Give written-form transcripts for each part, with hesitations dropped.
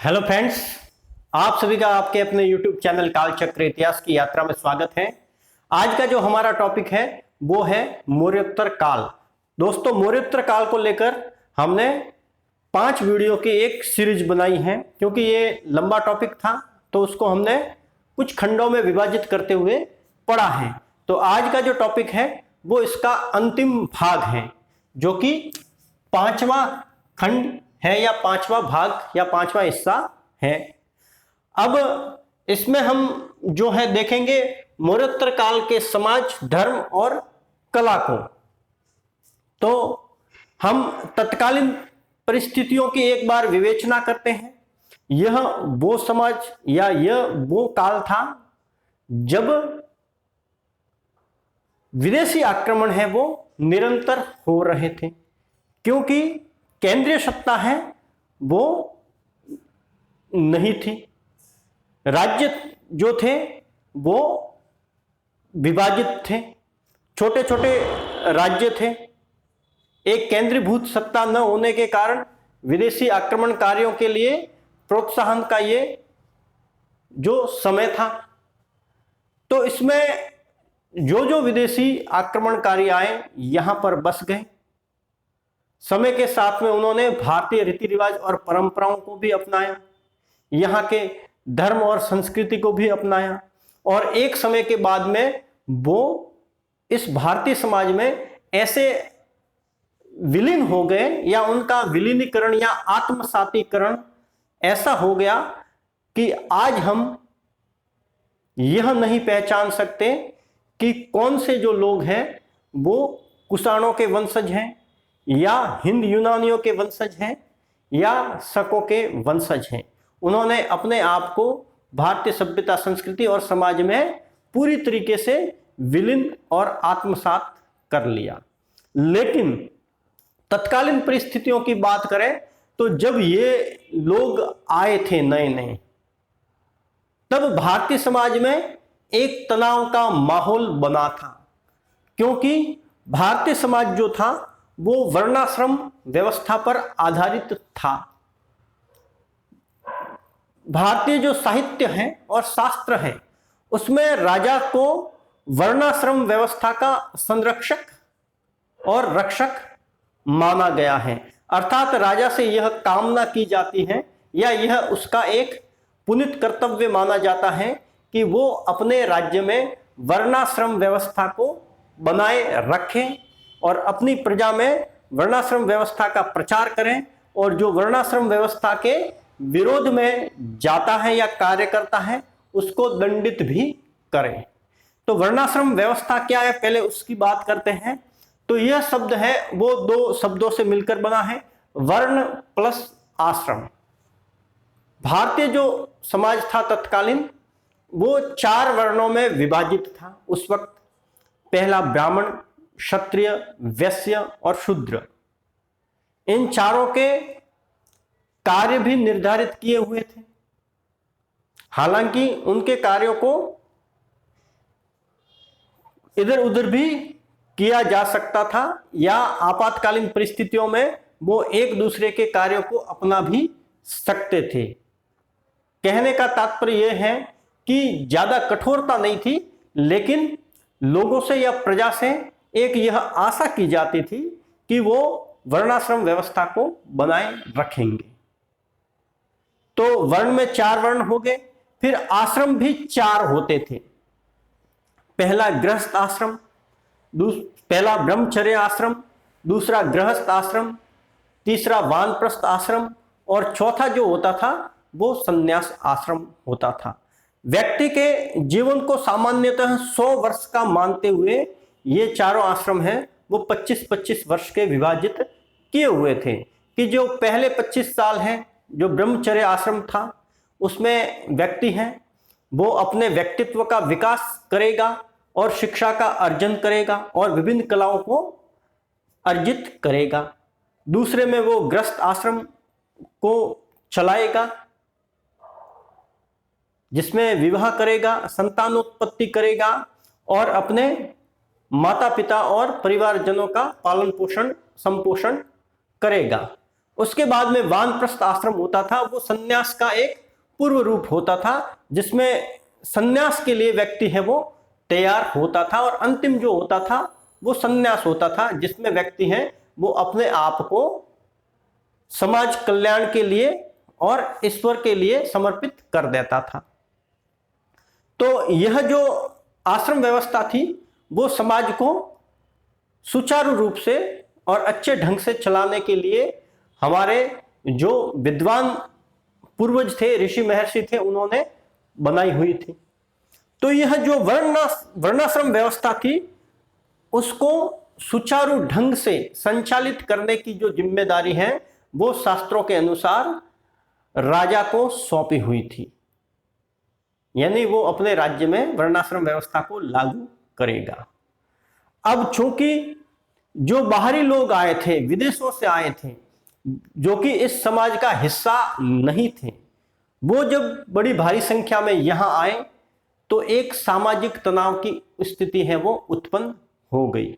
Hello friends, आप सभी का आपके अपने YouTube चैनल कालचक्र इतिहास की यात्रा में स्वागत है। आज का जो हमारा टॉपिक है वो है मौर्योत्तर काल। दोस्तों, मौर्योत्तर काल को लेकर हमने 5 वीडियो की एक सीरीज बनाई है। क्योंकि ये लंबा टॉपिक था तो उसको हमने कुछ खंडों में विभाजित करते हुए पढ़ा है। तो आज का जो टॉपिक है वो इसका अंतिम भाग है, जो कि 5वां खंड है या 5वां भाग या 5वां हिस्सा है। अब इसमें हम जो है देखेंगे मौर्योत्तर काल के समाज, धर्म और कला को। तो हम तत्कालीन परिस्थितियों की एक बार विवेचना करते हैं। यह वो समाज या यह वो काल था जब विदेशी आक्रमण है वो निरंतर हो रहे थे, क्योंकि केंद्रीय सत्ता है वो नहीं थी। राज्य जो थे वो विभाजित थे, छोटे छोटे राज्य थे। एक केंद्रीभूत सत्ता न होने के कारण विदेशी आक्रमणकारियों के लिए प्रोत्साहन का ये जो समय था, तो इसमें जो विदेशी आक्रमणकारी आए यहां पर बस गए। समय के साथ में उन्होंने भारतीय रीति रिवाज और परंपराओं को भी अपनाया, यहाँ के धर्म और संस्कृति को भी अपनाया, और एक समय के बाद में वो इस भारतीय समाज में ऐसे विलीन हो गए या उनका विलीनीकरण या आत्मसातीकरण ऐसा हो गया कि आज हम यह नहीं पहचान सकते कि कौन से जो लोग हैं वो कुषाणों के वंशज हैं या हिंद यूनानियों के वंशज हैं या शकों के वंशज हैं। उन्होंने अपने आप को भारतीय सभ्यता, संस्कृति और समाज में पूरी तरीके से विलीन और आत्मसात कर लिया। लेकिन तत्कालीन परिस्थितियों की बात करें तो जब ये लोग आए थे नए नए, तब भारतीय समाज में एक तनाव का माहौल बना था, क्योंकि भारतीय समाज जो था वो वर्णाश्रम व्यवस्था पर आधारित था। भारतीय जो साहित्य है और शास्त्र है उसमें राजा को वर्णाश्रम व्यवस्था का संरक्षक और रक्षक माना गया है। अर्थात राजा से यह कामना की जाती है या यह उसका एक पुनीत कर्तव्य माना जाता है कि वो अपने राज्य में वर्णाश्रम व्यवस्था को बनाए रखें और अपनी प्रजा में वर्णाश्रम व्यवस्था का प्रचार करें, और जो वर्णाश्रम व्यवस्था के विरोध में जाता है या कार्य करता है उसको दंडित भी करें। तो वर्णाश्रम व्यवस्था क्या है, पहले उसकी बात करते हैं। तो यह शब्द है वो 2 शब्दों से मिलकर बना है, वर्ण प्लस आश्रम। भारतीय जो समाज था तत्कालीन वो 4 वर्णों में विभाजित था उस वक्त। पहला ब्राह्मण, क्षत्रिय, वैश्य और शूद्र। इन चारों के कार्य भी निर्धारित किए हुए थे। हालांकि उनके कार्यों को इधर उधर भी किया जा सकता था या आपातकालीन परिस्थितियों में वो एक दूसरे के कार्यों को अपना भी सकते थे। कहने का तात्पर्य यह है कि ज्यादा कठोरता नहीं थी, लेकिन लोगों से या प्रजा से एक यह आशा की जाती थी कि वो वर्णाश्रम व्यवस्था को बनाए रखेंगे। तो वर्ण में 4 वर्ण हो गए। फिर आश्रम भी 4 होते थे। पहला गृहस्थ आश्रम, पहला ब्रह्मचर्य आश्रम, दूसरा गृहस्थ आश्रम, तीसरा वानप्रस्थ आश्रम और चौथा जो होता था वो संन्यास आश्रम होता था। व्यक्ति के जीवन को सामान्यतः 100 वर्ष का मानते हुए ये चारों आश्रम हैं वो 25-25 वर्ष के विभाजित किए हुए थे, कि जो पहले 25 साल हैं जो ब्रह्मचर्य आश्रम था उसमें व्यक्ति है वो अपने व्यक्तित्व का विकास करेगा और शिक्षा का अर्जन करेगा और विभिन्न कलाओं को अर्जित करेगा। दूसरे में वो गृहस्थ आश्रम को चलाएगा जिसमें विवाह करेगा, संतानोत्पत्ति करेगा और अपने माता पिता और परिवारजनों का पालन पोषण संपोषण करेगा। उसके बाद में वानप्रस्थ आश्रम होता था, वो सन्यास का एक पूर्व रूप होता था, जिसमें सन्यास के लिए व्यक्ति है वो तैयार होता था। और अंतिम जो होता था वो सन्यास होता था, जिसमें व्यक्ति है वो अपने आप को समाज कल्याण के लिए और ईश्वर के लिए समर्पित कर देता था। तो यह जो आश्रम व्यवस्था थी वो समाज को सुचारू रूप से और अच्छे ढंग से चलाने के लिए हमारे जो विद्वान पूर्वज थे, ऋषि महर्षि थे, उन्होंने बनाई हुई थी। तो यह जो वर्णाश्रम व्यवस्था थी उसको सुचारू ढंग से संचालित करने की जो जिम्मेदारी है वो शास्त्रों के अनुसार राजा को सौंपी हुई थी, यानी वो अपने राज्य में वर्णाश्रम व्यवस्था को लागू करेगा। अब चूंकि जो बाहरी लोग आए थे, विदेशों से आए थे, जो कि इस समाज का हिस्सा नहीं थे, वो जब बड़ी भारी संख्या में यहां आए तो एक सामाजिक तनाव की स्थिति है वो उत्पन्न हो गई।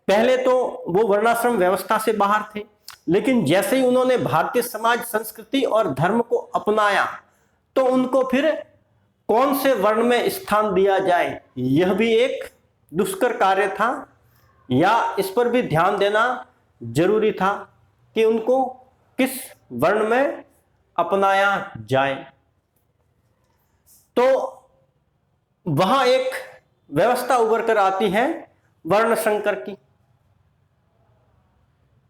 पहले तो वो वर्णाश्रम व्यवस्था से बाहर थे, लेकिन जैसे ही उन्होंने भारतीय समाज, संस्कृति और धर्म को अपनाया तो उनको फिर कौन से वर्ण में स्थान दिया जाए, यह भी एक दुष्कर कार्य था, या इस पर भी ध्यान देना जरूरी था कि उनको किस वर्ण में अपनाया जाए। तो वहां एक व्यवस्था उभर कर आती है वर्ण संकर की,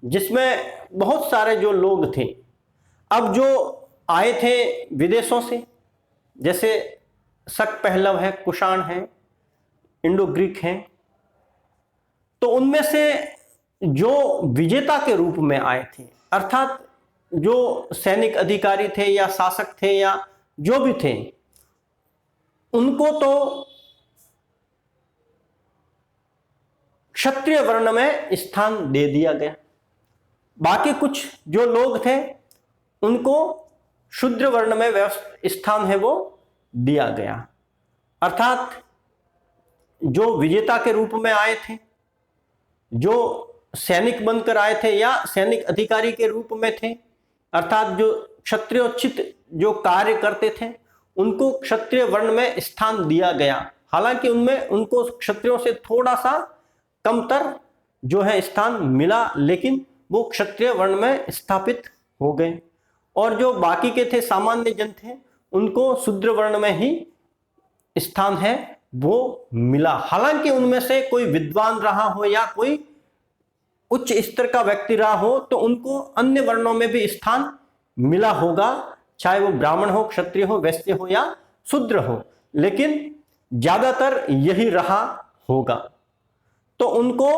जिसमें बहुत सारे जो लोग थे, अब जो आए थे विदेशों से, जैसे शक पहलव है, कुषाण है, इंडो ग्रीक हैं, तो उनमें से जो विजेता के रूप में आए थे, अर्थात जो सैनिक अधिकारी थे या शासक थे या जो भी थे, उनको तो क्षत्रिय वर्ण में स्थान दे दिया गया। बाकी कुछ जो लोग थे उनको शूद्र वर्ण में स्थान है वो दिया गया। अर्थात जो विजेता के रूप में आए थे, जो सैनिक बनकर आए थे या सैनिक अधिकारी के रूप में थे, अर्थात जो क्षत्रियोचित जो कार्य करते थे, उनको क्षत्रिय वर्ण में स्थान दिया गया। हालांकि उनमें उनको क्षत्रियों से थोड़ा सा कमतर जो है स्थान मिला, लेकिन वो क्षत्रिय वर्ण में स्थापित हो गए। और जो बाकी के थे, सामान्य जन थे, उनको शूद्र वर्ण में ही स्थान है वो मिला। हालांकि उनमें से कोई विद्वान रहा हो या कोई उच्च स्तर का व्यक्ति रहा हो तो उनको अन्य वर्णों में भी स्थान मिला होगा, चाहे वो ब्राह्मण हो, क्षत्रिय हो, वैश्य हो या शूद्र हो, लेकिन ज्यादातर यही रहा होगा। तो उनको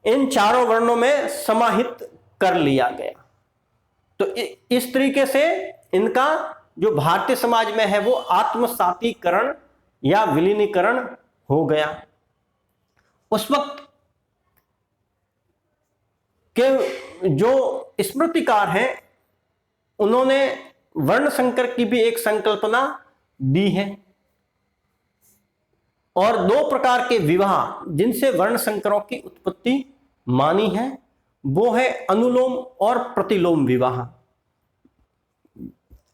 इन चारों वर्णों में समाहित कर लिया गया। तो इस तरीके से इनका जो भारतीय समाज में है वो आत्मसातीकरण या विलीनीकरण हो गया। उस वक्त के जो स्मृतिकार हैं उन्होंने वर्ण संकर की भी एक संकल्पना दी है, और दो प्रकार के विवाह जिनसे वर्ण संकरों की उत्पत्ति मानी है वो है अनुलोम और प्रतिलोम विवाह।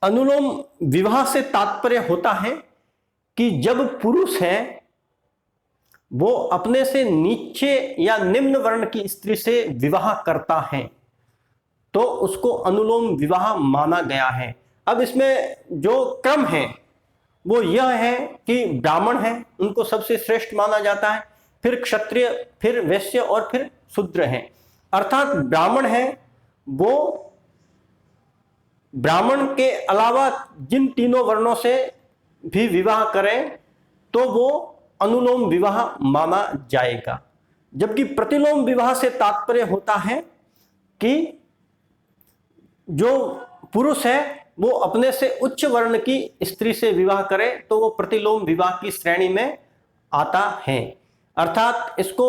अनुलोम विवाह से तात्पर्य होता है कि जब पुरुष है वो अपने से नीचे या निम्न वर्ण की स्त्री से विवाह करता है तो उसको अनुलोम विवाह माना गया है। अब इसमें जो क्रम है वो यह है कि ब्राह्मण है उनको सबसे श्रेष्ठ माना जाता है, फिर क्षत्रिय, फिर वैश्य और फिर शूद्र हैं। अर्थात ब्राह्मण है वो ब्राह्मण के अलावा जिन तीनों वर्णों से भी विवाह करें तो वो अनुलोम विवाह माना जाएगा। जबकि प्रतिलोम विवाह से तात्पर्य होता है कि जो पुरुष है वो अपने से उच्च वर्ण की स्त्री से विवाह करे तो वो प्रतिलोम विवाह की श्रेणी में आता है। अर्थात इसको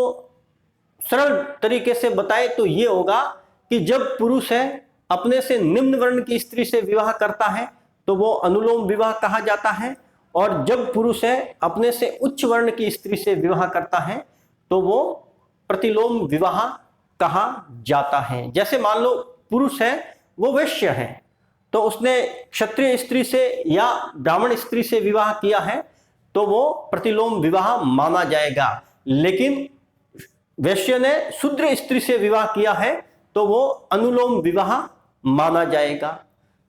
सरल तरीके से बताए तो ये होगा कि जब पुरुष है अपने से निम्न वर्ण की स्त्री से विवाह करता है तो वो अनुलोम विवाह कहा जाता है, और जब पुरुष है अपने से उच्च वर्ण की स्त्री से विवाह करता है तो वो प्रतिलोम विवाह कहा जाता है। जैसे मान लो पुरुष है वो वैश्य है, तो उसने क्षत्रिय स्त्री से या ब्राह्मण स्त्री से विवाह किया है तो वो प्रतिलोम विवाह माना जाएगा। लेकिन वैश्य ने शूद्र स्त्री से विवाह किया है तो वो अनुलोम विवाह माना जाएगा।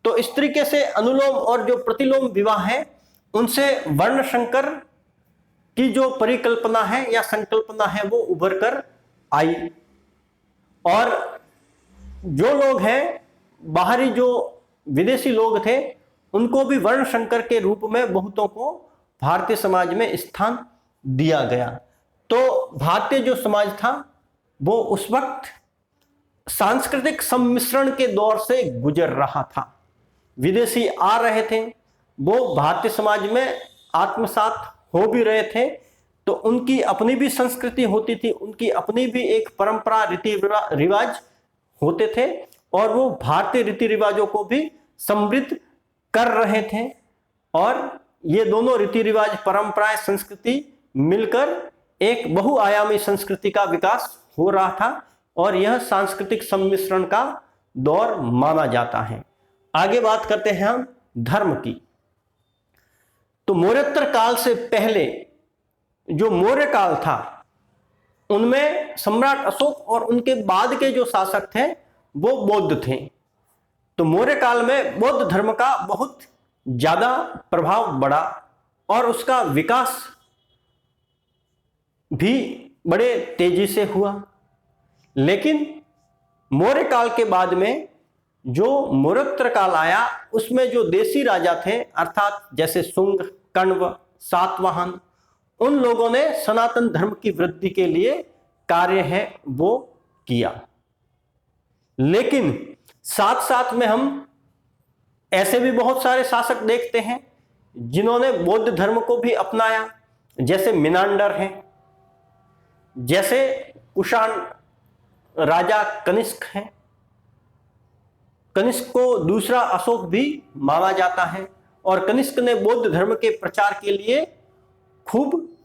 तो इस तरीके से अनुलोम और जो प्रतिलोम विवाह है उनसे वर्ण संकर की जो परिकल्पना है या संकल्पना है वो उभर कर आई। और जो लोग हैं बाहरी जो विदेशी लोग थे उनको भी वर्ण संकर के रूप में बहुतों को भारतीय समाज में स्थान दिया गया। तो भारतीय जो समाज था वो उस वक्त सांस्कृतिक सम्मिश्रण के दौर से गुजर रहा था। विदेशी आ रहे थे, वो भारतीय समाज में आत्मसात हो भी रहे थे, तो उनकी अपनी भी संस्कृति होती थी, उनकी अपनी भी एक परंपरा रीति रिवाज होते थे और वो भारतीय रीति रिवाजों को भी समृद्ध कर रहे थे। और ये दोनों रीति रिवाज परंपराएं संस्कृति मिलकर एक बहुआयामी संस्कृति का विकास हो रहा था और यह सांस्कृतिक सम्मिश्रण का दौर माना जाता है। आगे बात करते हैं हम धर्म की। तो मौर्योत्तर काल से पहले जो मौर्य काल था उनमें सम्राट अशोक और उनके बाद के जो शासक थे वो बौद्ध थे। तो मौर्य काल में बौद्ध धर्म का बहुत ज्यादा प्रभाव बढ़ा और उसका विकास भी बड़े तेजी से हुआ। लेकिन मौर्य काल के बाद में जो मौर्योत्तर काल आया उसमें जो देसी राजा थे अर्थात जैसे शुंग, कण्व, सातवाहन, उन लोगों ने सनातन धर्म की वृद्धि के लिए कार्य है वो किया। लेकिन साथ साथ में हम ऐसे भी बहुत सारे शासक देखते हैं जिन्होंने बौद्ध धर्म को भी अपनाया, जैसे मिनांडर हैं, जैसे कुषाण राजा कनिष्क हैं। कनिष्क को दूसरा अशोक भी माना जाता है और कनिष्क ने बौद्ध धर्म के प्रचार के लिए खूब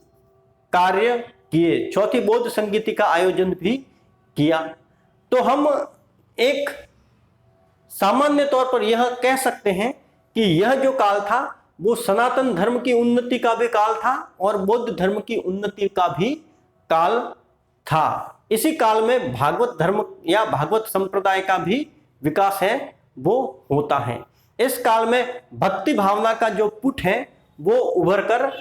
कार्य किए, चौथी बौद्ध संगीति का आयोजन भी किया। तो हम एक सामान्य तौर पर यह कह सकते हैं कि यह जो काल था वो सनातन धर्म की उन्नति का भी काल था और बौद्ध धर्म की उन्नति का भी काल था। इसी काल में भागवत धर्म या भागवत संप्रदाय का भी विकास है वो होता है। इस काल में भक्ति भावना का जो पुट है वो उभर कर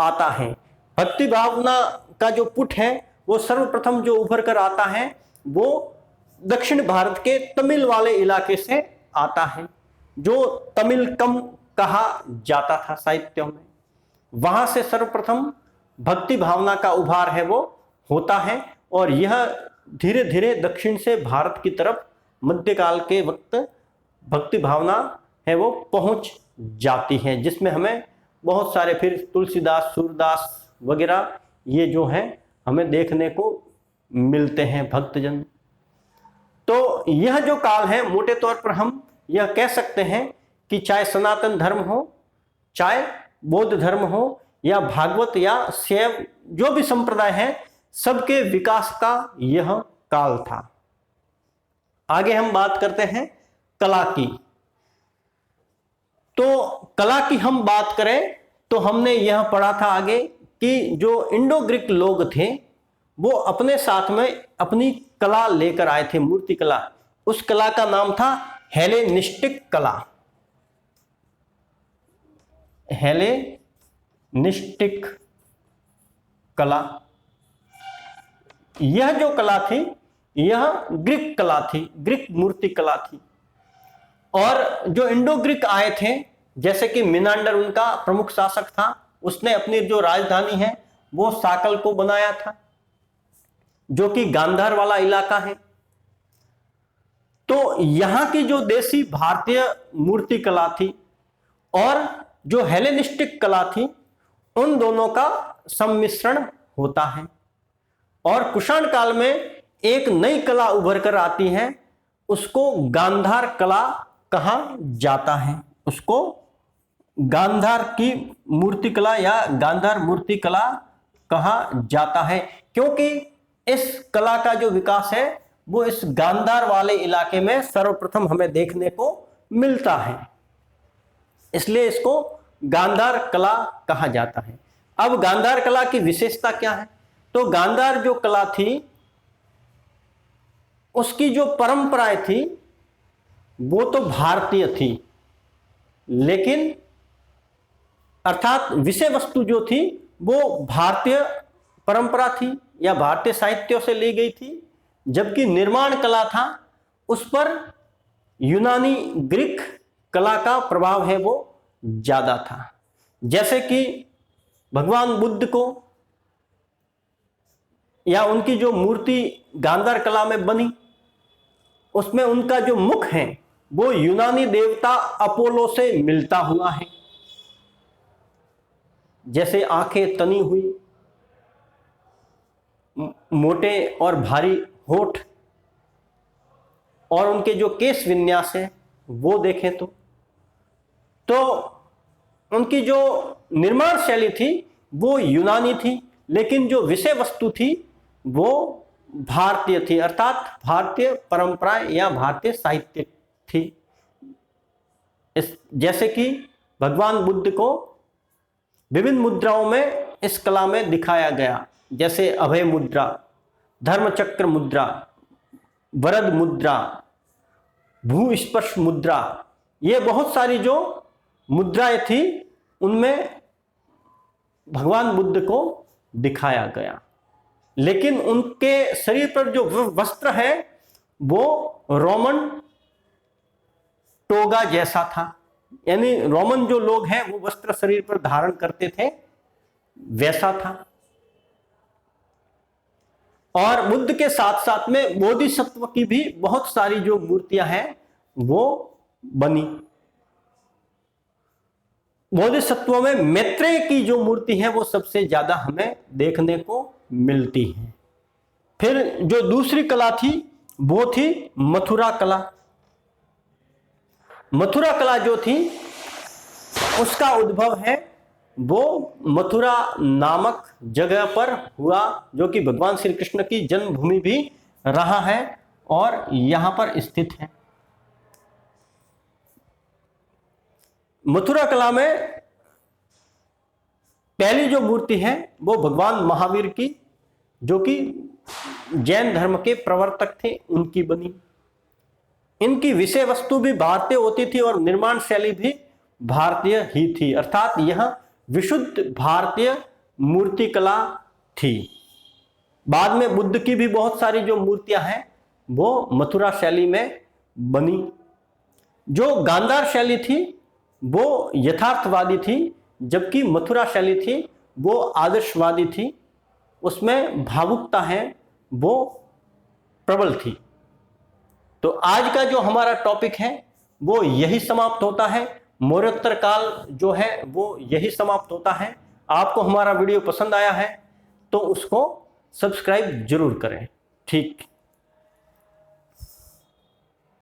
आता है। भक्ति भावना का जो पुट है वो सर्वप्रथम जो उभर कर आता है वो दक्षिण भारत के तमिल वाले इलाके से आता है, जो तमिल कम कहा जाता था साहित्यों में। वहां से सर्वप्रथम भक्ति भावना का उभार है वो होता है और यह धीरे धीरे दक्षिण से भारत की तरफ मध्यकाल के वक्त भक्ति भावना है वो पहुंच जाती है, जिसमें हमें बहुत सारे फिर तुलसीदास, सूरदास वगैरह ये जो हैं हमें देखने को मिलते हैं भक्तजन। तो यह जो काल है मोटे तौर पर हम यह कह सकते हैं कि चाहे सनातन धर्म हो, चाहे बौद्ध धर्म हो या भागवत या शैव जो भी संप्रदाय है, सबके विकास का यह काल था। आगे हम बात करते हैं कला की। तो कला की हम बात करें तो हमने यह पढ़ा था आगे कि जो इंडो ग्रीक लोग थे वो अपने साथ में अपनी कला लेकर आए थे, मूर्ति कला। उस कला का नाम था हेलेनिस्टिक कला। हेलेनिस्टिक कला, यह जो कला थी यह ग्रीक कला थी, ग्रीक मूर्ति कला थी। और जो इंडो ग्रीक आए थे जैसे कि मिनांडर उनका प्रमुख शासक था, उसने अपनी जो राजधानी है वो साकल को बनाया था जो कि गांधार वाला इलाका है। तो यहां की जो देसी भारतीय मूर्ति कला थी और जो हेलेनिस्टिक कला थी उन दोनों का सम्मिश्रण होता है और कुषाण काल में एक नई कला उभर कर आती है, उसको गांधार कला कहा जाता है। उसको गांधार की मूर्ति कला या गांधार मूर्ति कला कहा जाता है, क्योंकि इस कला का जो विकास है वो इस गांधार वाले इलाके में सर्वप्रथम हमें देखने को मिलता है, इसलिए इसको गांधार कला कहा जाता है। अब गांधार कला की विशेषता क्या है? तो गांधार जो कला थी उसकी जो परंपराएं थी वो तो भारतीय थी, लेकिन अर्थात विषय वस्तु जो थी वो भारतीय परंपरा थी या भारतीय साहित्यों से ली गई थी, जबकि निर्माण कला था उस पर यूनानी ग्रीक कला का प्रभाव है वो ज्यादा था। जैसे कि भगवान बुद्ध को या उनकी जो मूर्ति गांधार कला में बनी उसमें उनका जो मुख है वो यूनानी देवता अपोलो से मिलता हुआ है। जैसे आंखें तनी हुई, मोटे और भारी होठ, और उनके जो केश विन्यास है वो देखें तो उनकी जो निर्माण शैली थी वो यूनानी थी, लेकिन जो विषय वस्तु थी वो भारतीय थी, अर्थात भारतीय परंपराएं या भारतीय साहित्य थी। जैसे कि भगवान बुद्ध को विभिन्न मुद्राओं में इस कला में दिखाया गया, जैसे अभय मुद्रा, धर्मचक्र मुद्रा, वरद मुद्रा, भूस्पर्श मुद्रा, ये बहुत सारी जो मुद्राएं थी उनमें भगवान बुद्ध को दिखाया गया। लेकिन उनके शरीर पर जो वस्त्र है वो रोमन टोगा जैसा था, यानी रोमन जो लोग हैं वो वस्त्र शरीर पर धारण करते थे वैसा था। और बुद्ध के साथ साथ में बोधिसत्व की भी बहुत सारी जो मूर्तियां हैं वो बनी। बोधिसत्वों में मैत्रेय की जो मूर्ति है वो सबसे ज्यादा हमें देखने को मिलती है। फिर जो दूसरी कला थी वो थी मथुरा कला। मथुरा कला जो थी उसका उद्भव है वो मथुरा नामक जगह पर हुआ, जो कि भगवान श्री कृष्ण की जन्मभूमि भी रहा है और यहां पर स्थित है। मथुरा कला में पहली जो मूर्ति है वो भगवान महावीर की, जो कि जैन धर्म के प्रवर्तक थे, उनकी बनी। इनकी विषय वस्तु भी भारतीय होती थी और निर्माण शैली भी भारतीय ही थी, अर्थात यह विशुद्ध भारतीय मूर्ति कला थी। बाद में बुद्ध की भी बहुत सारी जो मूर्तियां हैं वो मथुरा शैली में बनी। जो गांधार शैली थी वो यथार्थवादी थी, जबकि मथुरा शैली थी वो आदर्शवादी थी, उसमें भावुकता है वो प्रबल थी। तो आज का जो हमारा टॉपिक है वो यही समाप्त होता है। मौर्योत्तर काल जो है वो यही समाप्त होता है। आपको हमारा वीडियो पसंद आया है तो उसको सब्सक्राइब जरूर करें। ठीक।